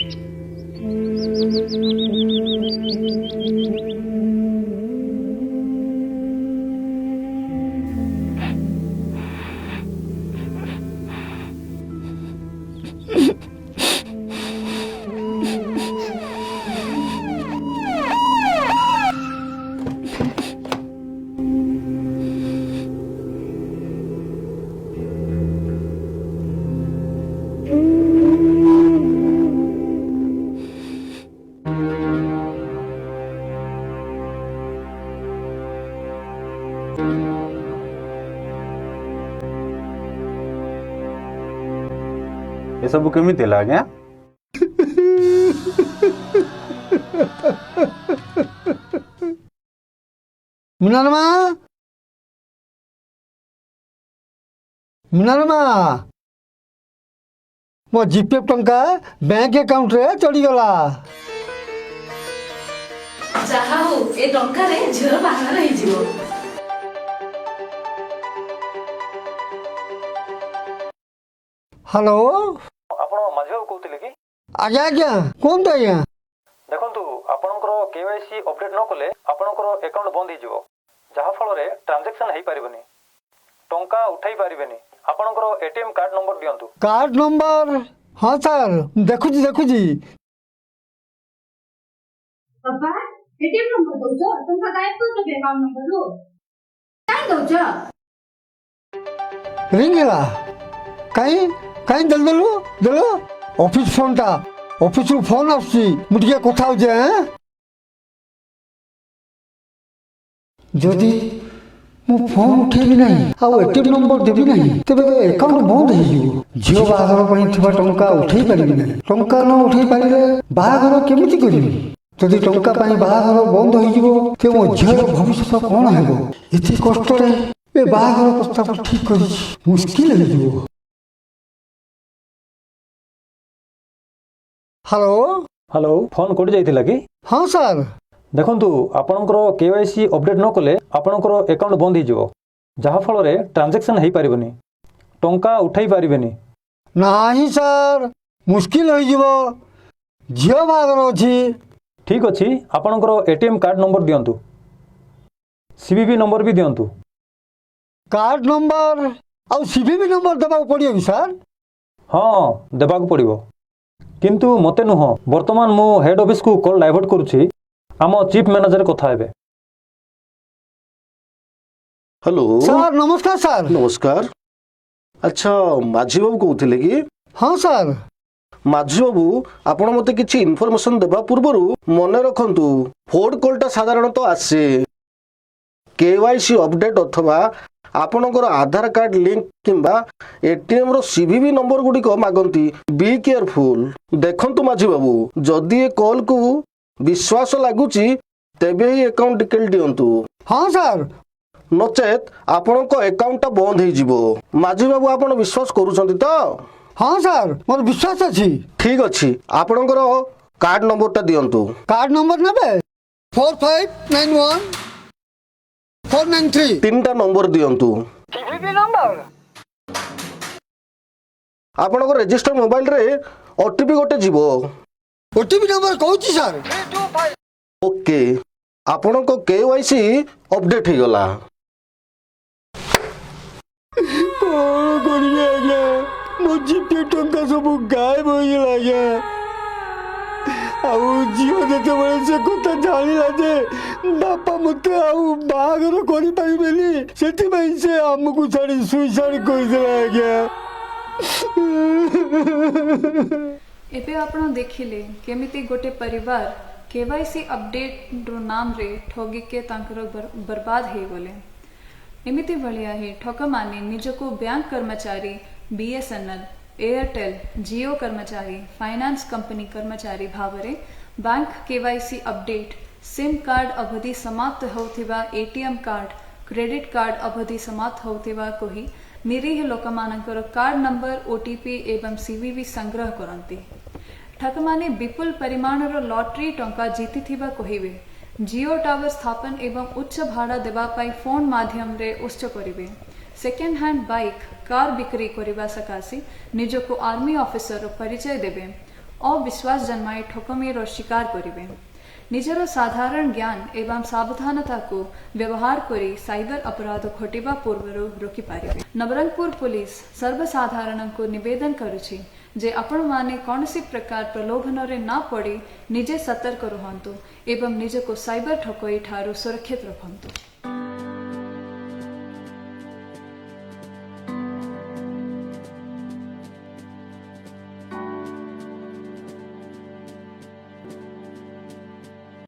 ये सब केमिति है आज्ञा? मुनारमा मुनारमा मो जीपे टंका बैंक अकाउंट रे चढ़ी गला। जहा हो ए टंका रे झियो बाहर रही जिवो। हेलो आपण माझी बाबू कहते कि आज्ञा आज्ञा कौन तो आज्ञा देखंतु आपणकर केवाईसी अपडेट न कले आपणकर अकाउंट बंद हो जहा फल रे ट्रांजैक्शन हेई परिबनी टंका उठाई परिबेनी आपणकर एटीएम कार्ड नंबर दियंतु। कार्ड नंबर हाँ सर देखुजी देखुजी। पापा एटीएम नंबर दउछ टंका गायब कर दे अकाउंट नंबर लो काय दउछ रिंग गला कहीं कहीं दल दलो दलो ऑफिस फोन टा ऑफिस रू फोन आसी मुटिया कथा हो जाए जदि मु फोन उठेबी नहीं आ एटीएम नंबर देबी नहीं तबे अकाउंट बंद हो जिवो। झियो बाहागर पई थिबा टंका उठेई परिबी नहीं टंका न उठेई पारिले बाहागर केमिति करिबी जदि टंका पई बाहागर बंद हो जिवो ते मो झियो भविष्य कोन हेबो एति कष्ट रे ए बाहागर प्रस्ताव ठीक करी मुश्किल हो जिवो। हेलो हेलो फोन कोडी जाइथिला कि? हाँ सर देखंतु आपणकर केवाईसी अपडेट न कले आपणकर अकाउंट बंद हो जिवो जहा फल रे ट्रांजैक्शन हेई परिबनी टंका उठाई परिबेनी। नहीं सर मुश्किल हो जिवो झियो बाहागर अछि। ठीक अछि आपणकर एटीएम कार्ड नंबर दियंतु सीवीवी नंबर भी दियंतु। कार्ड नंबर और सीवीवी नंबर देबा पड़ियो कि सर? हाँ देबाक पड़िबो किंतु मते नुह वर्तमान मु हेड ऑफिस को कॉल डाइवर्ट करूछि आम चीफ मैनेजर कथा हेबे। हेलो सर नमस्कार सर। नमस्कार। अच्छा माझी बाबू कहते कि? हाँ सर माझी बाबू आपण मते किछि इनफॉरमेशन देबा पूर्वरु मने रखंतु फोन कॉल टा साधारणतः आसे केवाईसी अपडेट अथवा आपणकर आधार कार्ड लिंक किंबा एटीएम रो सीवीवी नंबर गुडी को मागंती। Be careful. देखंतु माझी बाबू जदि ए कॉल को विश्वास लागुची तेबे ही अकाउंट डिटेल दियंतु। हाँ सर नचेत आपणको अकाउंट बंद हो जिवो। माझी बाबू आपण विश्वास करूछंती तो? हाँ सर मोर विश्वास अछि। ठीक अछि आपणकर कार्ड नंबर ता दियंतु। कार्ड नंबर नेबे 4591 493 तीनटा नंबर दियंतु। सीवीवी नंबर आपणकर रजिस्टर मोबाइल रे ओटीपी गोटे जीवो। ओटीपी नंबर कहूची सर। ओके आपणको केवाईसी अपडेट हो गला। कौन करिए आज्ञा मो जीपे टंका सब गायब हो गेला आज्ञा। आउ झियो जेतेबेले से कथा जानिला जे बापा मते आउ बाहागर करि पाइबेली सेति पई से हमकु छाड़ी सुइसाइड कर देला आज्ञा। एबे आपण देखिले केमिति गोटे परिवार केवाईसी अपडेट रो नाम रे ठगी के तांकर बर्बाद हे गले। एमिति भलिया हे ठक माने निजको बैंक कर्मचारी बीएसएनएल एयरटेल जियो कर्मचारी फाइनान्स कंपनी कर्मचारी Bhavre bank KYC update SIM card अवधि समाप्त होथिबा एटीएम कार्ड क्रेडिट कार्ड अवधि समाप्त होथिबा कोही निरीह लोकमानकर कार्ड नंबर ओटीपी एवं सीवीवी संग्रह करंती। ठकमाने विपुल परिमाणर लॉटरी टंका जीतिथिबा कहिबे जियो टावर स्थापन एवं उच्च भाड़ा देबा पाई फोन माध्यम रे उच्च करिवे। सेकेंड हैंड बाइक कार बिक्री करने सकाशे निजको आर्मी ऑफिसर परिचय देवे। अविश्वास जन्माई ठकमीर शिकार करेंगे। निजर साधारण ज्ञान एवं सावधानता को व्यवहार करी साइबर अपराध घटिबा पूर्व रोकी पारिबे। नवरंगपुर पुलिस सर्वसाधारण को निवेदन करुछि जे आपण माने कौनसी प्रकार प्रलोभन रे ना पड़ी निजे सतर्क रहंतु एवं निज को साइबर ठकई ठारू सुरक्षित रखंतु।